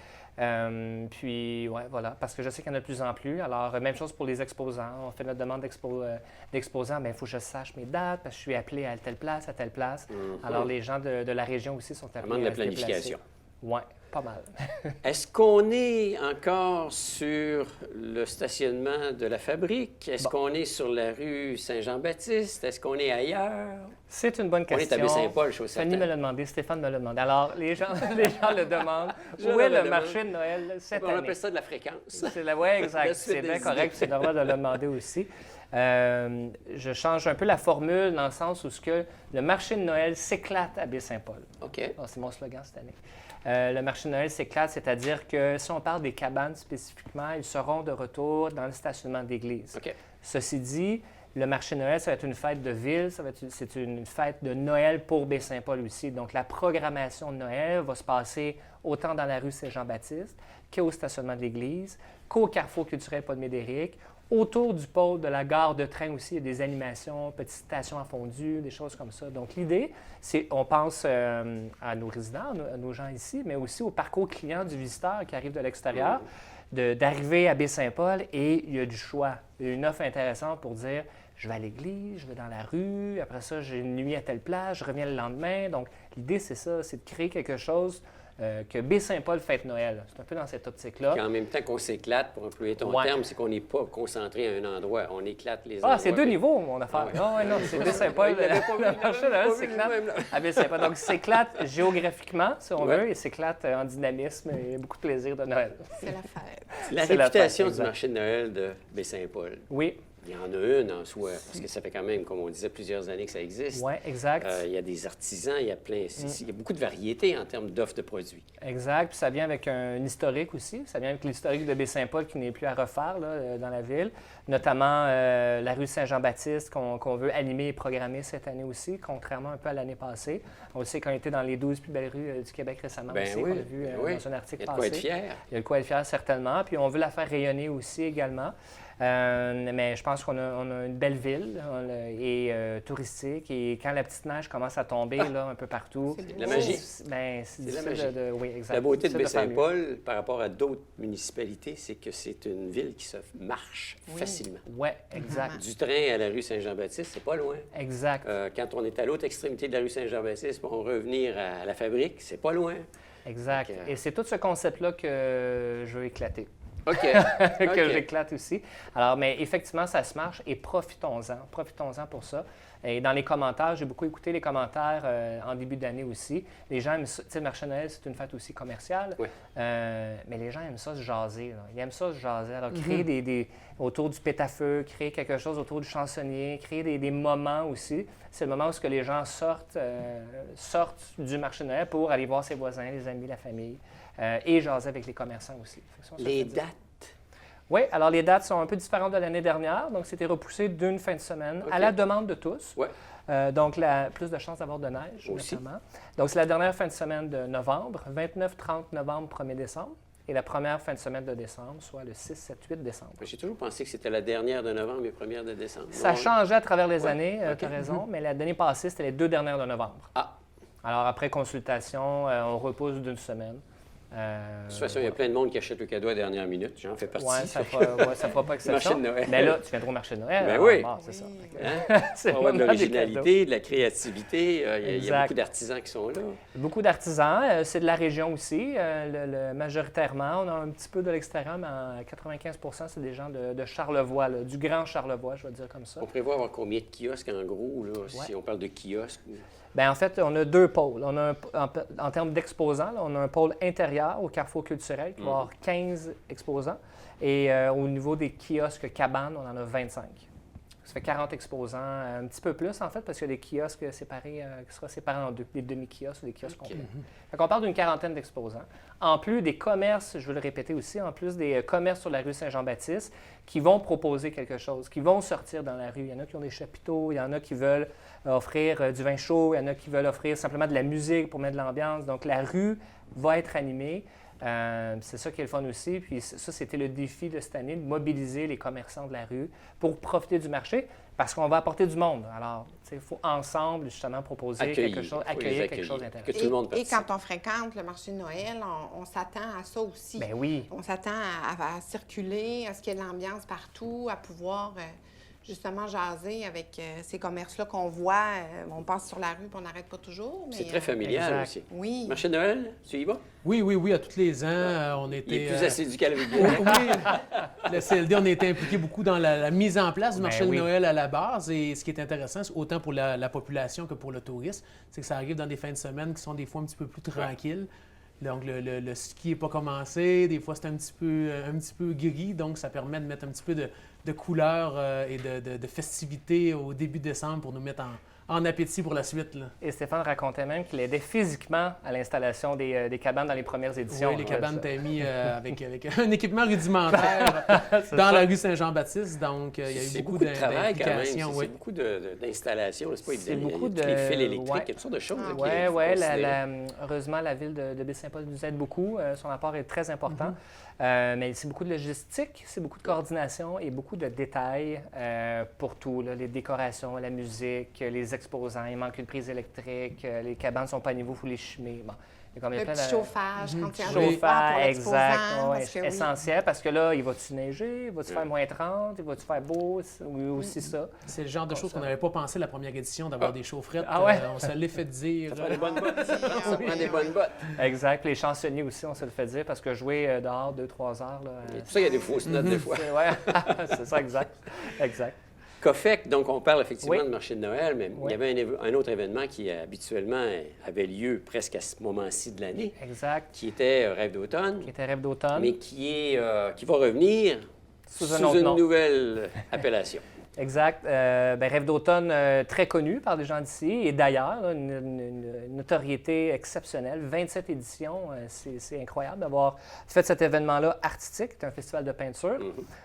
Puis, ouais, voilà, parce que je sais qu'il y en a de plus en plus. Alors, même chose pour les exposants. On fait notre demande d'exposants. Bien, il faut que je sache mes dates, parce que je suis appelé à telle place, à telle place. Alors, les gens de la région aussi sont appelés
Vraiment de la
à se déplacer.
planification.
Oui, pas mal.
Est-ce qu'on est encore sur le stationnement de la fabrique? Est-ce qu'on est sur la rue Saint-Jean-Baptiste? Est-ce qu'on est ailleurs?
C'est une bonne question.
On est à Baie-Saint-Paul, je suis
Fanny
certain.
me l'a demandé, Stéphane me l'a demandé. Alors, les gens le demandent. Où est le marché de Noël cette
On
année?
appelle ça de la fréquence.
Oui, exact.
La suite
C'est bien
des
correct,
idées.
c'est normal de le demander aussi. Je change un peu la formule dans le sens où le marché de Noël s'éclate à Baie-Saint-Paul.
OK.
Oh, c'est mon slogan cette année. Le marché de Noël s'éclate, c'est-à-dire que si on parle des cabanes spécifiquement, ils seront de retour dans le stationnement d'église.
OK.
Ceci dit, le marché de Noël, ça va être une fête de ville, c'est une fête de Noël pour Baie-Saint-Paul aussi. Donc, la programmation de Noël va se passer autant dans la rue Saint-Jean-Baptiste qu'au stationnement de l'église, qu'au Carrefour culturel Paul-Médéric. Autour du pôle de la gare de train aussi, il y a des animations, petites stations à fondue, des choses comme ça. Donc, l'idée, c'est, on pense à nos résidents, à nos gens ici, mais aussi au parcours client du visiteur qui arrive de l'extérieur, d'arriver à Baie-Saint-Paul et il y a du choix. Il y a une offre intéressante pour dire, je vais à l'église, je vais dans la rue, après ça, j'ai une nuit à telle place, je reviens le lendemain. Donc, l'idée, c'est ça, c'est de créer quelque chose que Baie-Saint-Paul fête Noël. C'est un peu dans cette optique-là.
Puis en même temps qu'on s'éclate, pour employer ton
Ouais.
terme, c'est qu'on n'est pas concentré à un endroit. On éclate les endroits.
Ah, c'est deux niveaux, mon affaire.
Ah ouais.
Non, c'est Baie-Saint-Paul.
Il l'avait pas vu,
Le marché de Noël s'éclate à Baie-Saint-Paul. Donc, il s'éclate géographiquement, si on
Ouais.
veut, et s'éclate en dynamisme et beaucoup de plaisir de Noël.
C'est la fête.
La
C'est la
réputation
fête,
du
exact.
marché de Noël de Baie-Saint-Paul.
Oui,
Il y en a une en soi, parce que ça fait quand même, comme on disait, plusieurs années que ça existe.
oui, exact.
Il y a des artisans, il y a plein. Il y a beaucoup de variétés en termes d'offres de produits.
Exact. Puis ça vient avec un historique aussi. Ça vient avec l'historique de Baie-Saint-Paul qui n'est plus à refaire là, dans la ville. Notamment la rue Saint-Jean-Baptiste qu'on veut animer et programmer cette année aussi, contrairement un peu à l'année passée. On sait qu'on était dans les 12 plus belles rues du Québec récemment
Ben
aussi,
oui,
qu'on a vu
ben oui.
dans un article
Il y a de
passé.
quoi être fier.
Il y a de quoi être fier, certainement. Puis on veut la faire rayonner aussi également. Mais je pense qu'on a une belle ville et touristique. Et quand la petite neige commence à tomber là, un peu partout,
C'est
La magie.
c'est
la
difficile
magie.
oui, exact.
La beauté de
Difficile faire mieux.
Baie-Saint-Paul par rapport à d'autres municipalités, c'est que c'est une ville qui se marche
Oui.
facilement.
Oui, exact.
Du train à la rue Saint-Jean-Baptiste, c'est pas loin.
Exact.
Quand on est à l'autre extrémité de la rue Saint-Jean-Baptiste pour revenir à la fabrique, c'est pas loin.
Exact.
Donc,
Et c'est tout ce concept-là que je veux éclater,
OK.
que
OK.
j'éclate aussi. Alors, mais effectivement, ça se marche et profitons-en. Profitons-en pour ça. Et dans les commentaires, j'ai beaucoup écouté les commentaires en début d'année aussi. Les gens aiment ça. Tu sais, le marché de Noël, c'est une fête aussi commerciale.
Oui.
Mais les gens aiment ça se jaser. Là. Ils aiment ça se jaser. Alors, créer autour du pétafeu, créer quelque chose autour du chansonnier, créer des moments aussi. C'est le moment où ce que les gens sortent du marché de Noël pour aller voir ses voisins, les amis, la famille et jaser avec les commerçants aussi. Fait que ça, ça
Les
fait du bien.
dates.
Oui, alors les dates sont un peu différentes de l'année dernière, donc c'était repoussé d'une fin de semaine
OK.
à la demande de tous.
Ouais.
Donc, plus de chances d'avoir de neige,
Aussi.
notamment. Donc, c'est la dernière fin de semaine de novembre, 29, 30 novembre, 1er décembre, et la première fin de semaine de décembre, soit le 6, 7, 8 décembre.
J'ai toujours pensé que c'était la dernière de novembre et première de décembre.
Ça
Non,
changeait à travers les
Ouais,
années,
OK.
tu as raison, mais l'année passée, c'était les 2 dernières de novembre.
Ah,
Alors, après consultation, on repousse d'une semaine.
De toute façon, il y a plein de monde qui achète le cadeau à la dernière minute. J'en fais partie.
Oui, ça fera pas exception.
Marché de Noël.
Mais là, tu viendras au marché de Noël.
Ben
alors,
oui.
bon, c'est ça.
Hein?
C'est
On va avoir de
vraiment des
l'originalité, de la créativité. Il y a
Exact.
beaucoup d'artisans qui sont là.
Beaucoup d'artisans. C'est de la région aussi. Majoritairement, on a un petit peu de l'extérieur, mais à 95 c'est des gens de Charlevoix, là, du Grand Charlevoix, je vais dire comme ça.
On prévoit avoir combien de kiosques en gros, là, si on parle de kiosques?
Bien, en fait, on a deux pôles. On a en termes d'exposants, là, on a un pôle intérieur au Carrefour culturel qui va avoir 15 exposants. Et au niveau des kiosques cabanes, on en a 25. Ça fait 40 exposants, un petit peu plus en fait, parce qu'il y a des kiosques séparés, qui seront séparés en deux, des demi-kiosques ou des kiosques complets. Fait qu'on parle d'une quarantaine d'exposants. En plus des commerces, je veux le répéter aussi, en plus des commerces sur la rue Saint-Jean-Baptiste qui vont proposer quelque chose, qui vont sortir dans la rue. Il y en a qui ont des chapiteaux, il y en a qui veulent offrir du vin chaud, il y en a qui veulent offrir simplement de la musique pour mettre de l'ambiance. Donc la rue va être animée. C'est ça qui est le fun aussi. Puis ça, c'était le défi de cette année, de mobiliser les commerçants de la rue pour profiter du marché, parce qu'on va apporter du monde. Alors, il faut ensemble, justement, proposer quelque chose, accueillir quelque chose d'intéressant.
Que tout le monde
Et
participe.
quand on fréquente le marché de Noël, on s'attend à ça aussi.
Bien oui.
On s'attend à circuler, à ce qu'il y ait de l'ambiance partout, à pouvoir justement jaser avec ces commerces-là qu'on voit. On passe sur la rue et on n'arrête pas toujours.
C'est très familial
exact.
aussi.
Oui.
Marché de Noël, tu y vas?
Oui, à tous les ans, on était...
Il est plus assidu qu'à la
Oui, le CLD, on a été impliqué beaucoup dans la mise en place du marché
Ben
de
oui.
Noël à la base. Et ce qui est intéressant, c'est autant pour la population que pour le tourisme, c'est que ça arrive dans des fins de semaine qui sont des fois un petit peu plus tranquilles. Donc, le ski n'est pas commencé. Des fois, c'est un petit peu gris. Donc, ça permet de mettre un petit peu de couleur et de festivité au début décembre pour nous mettre en appétit pour la suite. Là.
Et Stéphane racontait même qu'il aidait physiquement à l'installation des cabanes dans les premières éditions.
Oui, les cabanes
ça.
étaient mis avec un équipement rudimentaire dans la rue Saint-Jean-Baptiste. Donc, il y a eu
C'est
beaucoup
beaucoup de travail quand même.
d'implications.
C'est beaucoup d'installations. C'est pas
C'est
évident.
beaucoup
Il y a tous les
de-
fils électriques,
ouais.
il y a toutes sortes de choses. là, qu'il
Oui,
faut considérer.
heureusement, la ville de Baie-Saint-Paul nous aide beaucoup. Son apport est très important. Mais c'est beaucoup de logistique, c'est beaucoup de coordination et beaucoup de détails pour tout. Là, les décorations, la musique, les exposants, il manque une prise électrique, les cabanes ne sont pas à niveau, il faut les chimer. Bon, il y a comme il y a
Le
plein
petit
de-
chauffage, quand il y a un
Chauffage,
chauffage pour
exact,
l'exposant.
ouais,
parce que oui.
essentiel, parce que là, il va-tu neiger, il va-tu faire moins 30, il va-tu faire beau, oui, aussi ça.
C'est le genre de choses qu'on n'avait pas pensé la première édition, d'avoir des chaufferettes.
Ah ouais?
On se l'est fait dire.
Ça prend des bonnes bottes. Ça prend des bonnes bottes.
Exact, les chansonniers aussi, on se le fait dire, parce que jouer dehors 2-3 heures, là,
C'est pour ça qu'il y a des fausses notes des fois.
ouais, c'est ça, exact.
COFEC, donc on parle effectivement
Oui.
de marché de Noël, mais il y avait un autre événement qui habituellement avait lieu presque à ce moment-ci de l'année,
Exact.
qui était Rêve d'automne,
Qui était Rêve d'automne.
mais qui va revenir
Sous un autre
une
nom.
nouvelle appellation.
Exact. Rêve d'automne, très connu par les gens d'ici et d'ailleurs, là, une notoriété exceptionnelle. 27 éditions, c'est incroyable d'avoir fait cet événement-là artistique. C'est un festival de peinture.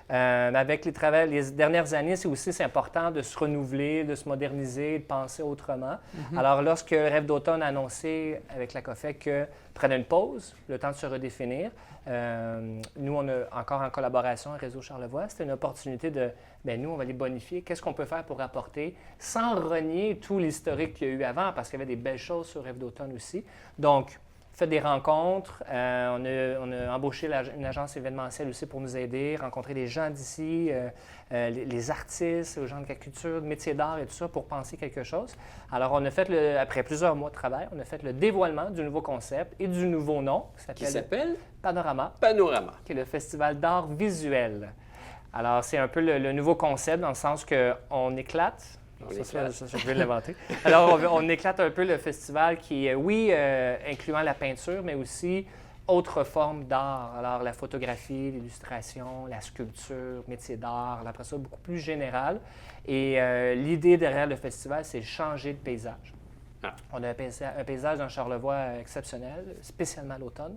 Avec les dernières années, c'est important de se renouveler, de se moderniser, de penser autrement. Alors, lorsque Rêve d'automne a annoncé avec la COFEC que prenait une pause, le temps de se redéfinir, nous, on a encore en collaboration à Réseau Charlevoix, c'était une opportunité de, nous, on va les bonifier. Qu'est-ce qu'on peut faire pour apporter sans renier tout l'historique qu'il y a eu avant, parce qu'il y avait des belles choses sur Rêve d'automne aussi. Donc, fait des rencontres. On a embauché une agence événementielle aussi pour nous aider, rencontrer des gens d'ici, les artistes, les gens de la culture, de métiers d'art et tout ça pour penser quelque chose. Alors, on a fait, après plusieurs mois de travail, on a fait le dévoilement du nouveau concept et du nouveau nom
Qui s'appelle
Panorama,
Panorama.
qui est le festival d'art visuel. Alors, c'est un peu le nouveau concept dans le sens qu'on éclate. Ça, je vais l'inventer. Alors, on éclate un peu le festival qui est, incluant la peinture, mais aussi autres formes d'art. Alors, la photographie, l'illustration, la sculpture, métier d'art, après ça, beaucoup plus général. Et l'idée derrière le festival, c'est changer de paysage. On a un paysage dans Charlevoix exceptionnel, spécialement à l'automne.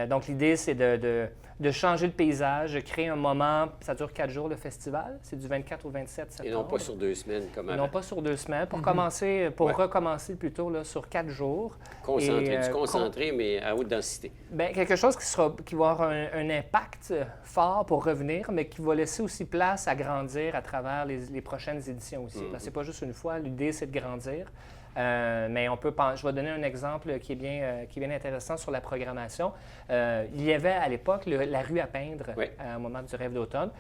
Donc, l'idée, c'est de changer le paysage, de créer un moment. Ça dure 4 jours, le festival. C'est du 24 au 27 septembre.
Et non pas sur 2 semaines comme
Et
avant.
non pas sur 2 semaines. Pour recommencer plutôt là, sur 4 jours.
Concentré,
Et,
du concentré, mais à haute densité.
Bien, quelque chose qui va avoir un impact fort pour revenir, mais qui va laisser aussi place à grandir à travers les prochaines éditions aussi. Ce n'est pas juste une fois. L'idée, c'est de grandir. Mais je vais donner un exemple qui est bien intéressant sur la programmation. Il y avait à l'époque la rue à peindre au moment du rêve d'automne.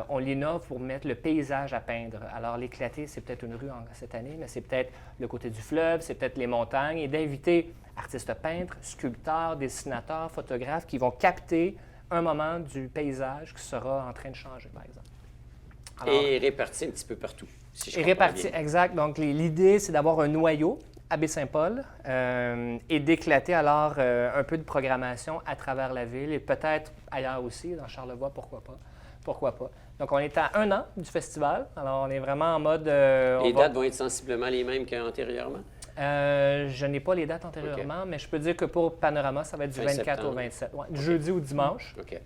On l'innove pour mettre le paysage à peindre. Alors, l'éclaté, c'est peut-être une rue cette année, mais c'est peut-être le côté du fleuve, c'est peut-être les montagnes, et d'inviter artistes peintres, sculpteurs, dessinateurs, photographes qui vont capter un moment du paysage qui sera en train de changer, par exemple. Alors,
et réparti un petit peu partout, si je comprends bien.
Exact. Donc, l'idée, c'est d'avoir un noyau à Baie-Saint-Paul et d'éclater alors un peu de programmation à travers la ville et peut-être ailleurs aussi, dans Charlevoix, pourquoi pas. Pourquoi pas. Donc, on est à 1 an du festival. Alors, on est vraiment en mode...
les dates vont être sensiblement les mêmes qu'antérieurement?
Je n'ai pas les dates antérieurement, mais je peux dire que pour Panorama, ça va être du 24
septembre.
au 27. Ouais, du jeudi au dimanche.
OK.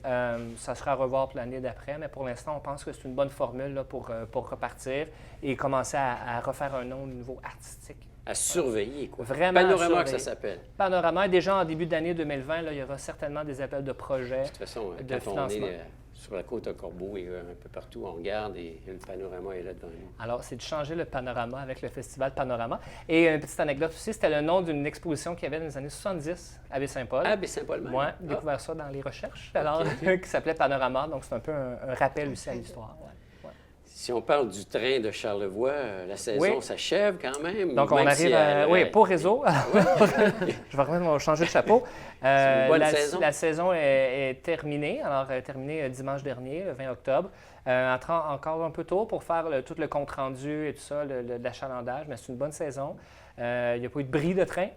Ça sera à revoir pour l'année d'après, mais pour l'instant, on pense que c'est une bonne formule là, pour repartir et commencer à refaire un nom au niveau artistique.
À surveiller, quoi.
Vraiment
Panorama, que ça
surveiller.
s'appelle.
Panorama, déjà en début d'année 2020, là, il y aura certainement des appels de projets.
De toute façon,
de
quand on
financement.
est sur la côte à Corbeau et un peu partout, on regarde et le panorama est là devant nous.
Alors, c'est de changer le panorama avec le festival Panorama. Et une petite anecdote aussi, c'était le nom d'une exposition qu'il y avait dans les années 70 à Baie-Saint-Paul.
Ah, Baie-Saint-Paul même?
Moi, découvert ça dans les recherches, alors, qui s'appelait Panorama. Donc, c'est un peu un rappel aussi à l'histoire. Ouais.
Si on parle du train de Charlevoix, la saison s'achève quand même.
Donc, on
même
arrive pour réseau. Je vais vraiment changer de chapeau.
C'est une bonne saison.
La saison est terminée. Alors, elle est terminée dimanche dernier, le 20 octobre. Encore un peu tôt pour faire tout le compte-rendu et tout ça, l'achalandage, mais c'est une bonne saison. Il n'y a pas eu de bris de train.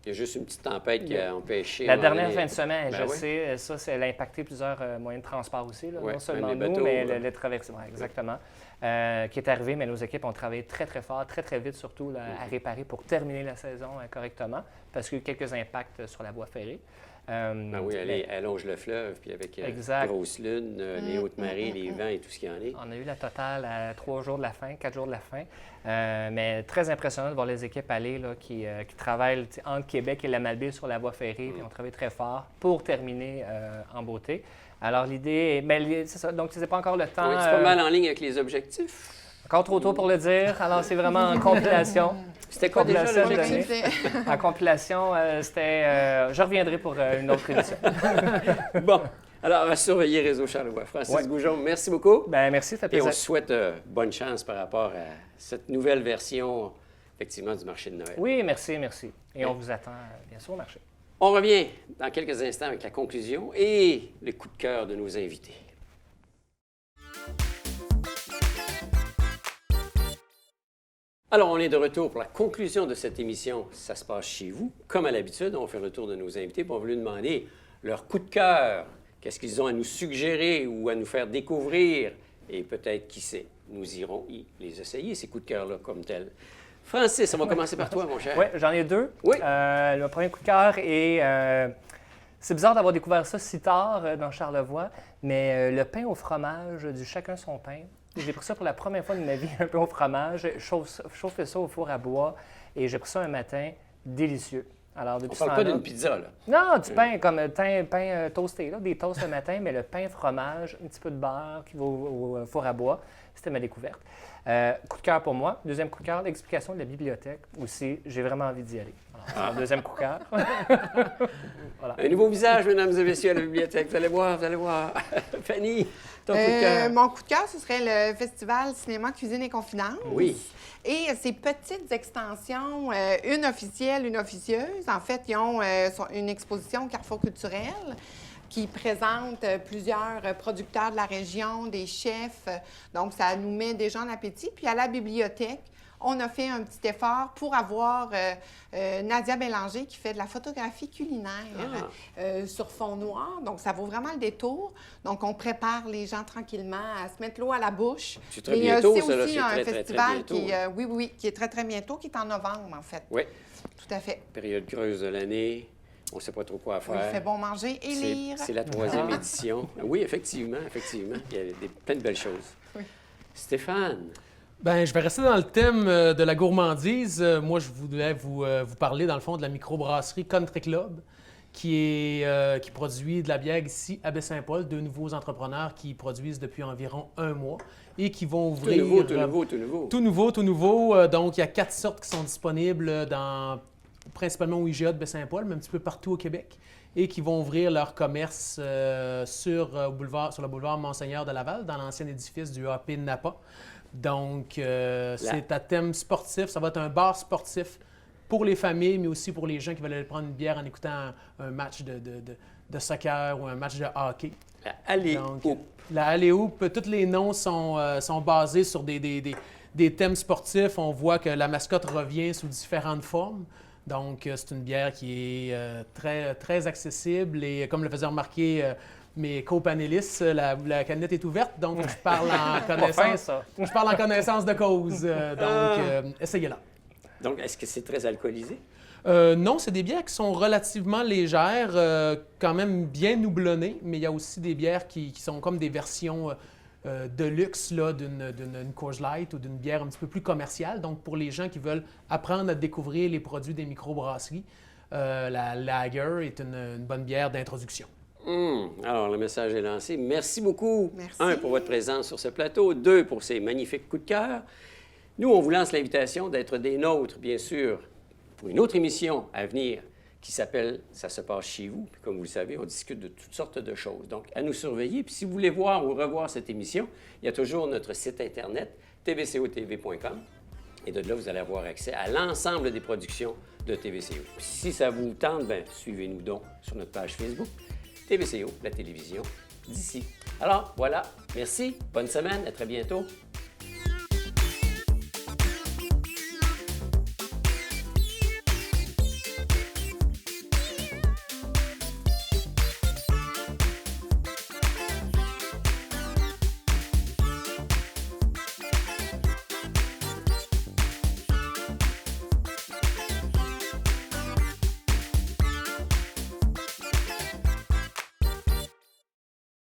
Il y a juste une petite tempête qui a empêché...
La dernière fin de semaine,
Ben
sais, ça, elle a impacté plusieurs moyens de transport aussi. Là, non seulement
même les
nous,
bateaux,
mais les traversées. Ouais, exactement. Qui est arrivé, mais nos équipes ont travaillé très, très fort, très, très vite surtout, là, à réparer pour terminer la saison correctement, parce qu'il y a eu quelques impacts sur la voie ferrée.
Elle longe le fleuve, puis avec grosse lune, les hautes marées, les vents et tout ce qu'il y en a.
On a eu la totale à 3 jours de la fin, 4 jours de la fin. Mais très impressionnant de voir les équipes aller là, qui travaillent entre Québec et la Malbaie sur la voie ferrée, puis on travaille très fort pour terminer en beauté. Alors l'idée, c'est ça, donc c'est pas encore le temps.
Oui, c'est pas mal en ligne avec les objectifs.
Encore trop tôt pour le dire, alors c'est vraiment en compilation.
C'était quoi déjà l'objectif?
En compilation, c'était... je reviendrai pour une autre émission.
Bon, alors à surveiller Réseau Charlevoix. Francis Goujon, merci beaucoup.
Merci, ça fait plaisir.
Et on se souhaite bonne chance par rapport à cette nouvelle version, effectivement, du marché de Noël.
Oui, merci. Et on vous attend, bien sûr, au marché.
On revient dans quelques instants avec la conclusion et le coup de cœur de nos invités. Alors, on est de retour pour la conclusion de cette émission. Ça se passe chez vous. Comme à l'habitude, on fait le tour de nos invités pour lui demander leur coup de cœur. Qu'est-ce qu'ils ont à nous suggérer ou à nous faire découvrir? Et peut-être, qui sait, nous irons les essayer, ces coups de cœur-là, comme tels. Francis, on va commencer par toi, mon cher.
Oui, j'en ai 2.
Oui.
Le premier coup de cœur est... c'est bizarre d'avoir découvert ça si tard dans Charlevoix, mais le pain au fromage du Chacun son pain. J'ai pris ça pour la première fois de ma vie, un pain au fromage. Chauffé ça au four à bois et j'ai pris ça un matin, délicieux. Alors, depuis
on parle pas d'une pizza, là.
Non, du pain comme pain toasté, là, des toasts le matin, mais le pain fromage, un petit peu de beurre qui va au four à bois. C'était ma découverte. Coup de cœur pour moi. Deuxième coup de cœur, l'explication de la bibliothèque. Aussi, j'ai vraiment envie d'y aller. Alors, deuxième coup de cœur.
Voilà. Un nouveau visage, mesdames et messieurs, à la bibliothèque. Vous allez voir. Fanny, ton coup de cœur.
Mon coup de cœur, ce serait le Festival Cinéma, Cuisine et Confidence.
Oui.
Et ces petites extensions, une officielle, une officieuse. En fait, ils ont une exposition au Carrefour culturel qui présente plusieurs producteurs de la région, des chefs. Donc, ça nous met déjà en appétit. Puis à la bibliothèque, on a fait un petit effort pour avoir Nadia Bélanger qui fait de la photographie culinaire sur fond noir. Donc, ça vaut vraiment le détour. Donc, on prépare les gens tranquillement à se mettre l'eau à la bouche.
C'est très bientôt,
c'est
ça, là.
aussi
C'est
un
très,
festival
très bientôt,
qui est très, très bientôt, qui est en novembre, en fait.
Oui.
Tout à fait.
Période creuse de l'année. On ne sait pas trop quoi faire.
Oui, il fait bon manger et lire.
C'est la 3e édition. Oui, effectivement. Il y a plein de belles choses.
Oui.
Stéphane.
Bien, je vais rester dans le thème de la gourmandise. Moi, je voulais vous parler, dans le fond, de la microbrasserie Country Club, qui produit de la bière ici à Baie-Saint-Paul, 2 nouveaux entrepreneurs qui produisent depuis environ 1 mois et qui vont ouvrir... Tout nouveau. Donc, il y a 4 sortes qui sont disponibles principalement au IGA de Baie-Saint-Paul, mais un petit peu partout au Québec, et qui vont ouvrir leur commerce sur le boulevard Monseigneur de Laval, dans l'ancien édifice du AP Napa. Donc, c'est à thème sportif. Ça va être un bar sportif pour les familles, mais aussi pour les gens qui veulent aller prendre une bière en écoutant un match de soccer ou un match de hockey.
La Alley-Hoop.
La Alley-Hoop, tous les noms sont basés sur des thèmes sportifs. On voit que la mascotte revient sous différentes formes. Donc, c'est une bière qui est très, très accessible. Et comme le faisaient remarquer mes co-panélistes, la canette est ouverte. Donc, je parle en connaissance de cause. Donc, essayez-la.
Donc, est-ce que c'est très alcoolisé?
Non, c'est des bières qui sont relativement légères, quand même bien houblonnées, mais il y a aussi des bières qui sont comme des versions de luxe d'une Coors Light ou d'une bière un petit peu plus commerciale. Donc, pour les gens qui veulent apprendre à découvrir les produits des microbrasseries, la Lager est une bonne bière d'introduction.
Alors, le message est lancé. Merci beaucoup.
Merci.
1, pour votre présence sur ce plateau. 2, pour ces magnifiques coups de cœur. Nous, on vous lance l'invitation d'être des nôtres, bien sûr, pour une autre émission à venir qui s'appelle « Ça se passe chez vous ». Puis, comme vous le savez, on discute de toutes sortes de choses. Donc, à nous surveiller. Puis, si vous voulez voir ou revoir cette émission, il y a toujours notre site Internet, tvcotv.com. Et de là, vous allez avoir accès à l'ensemble des productions de TVCO. Puis, si ça vous tente, bien, suivez-nous donc sur notre page Facebook, TVCO, la télévision d'ici. Alors, voilà. Merci. Bonne semaine. À très bientôt.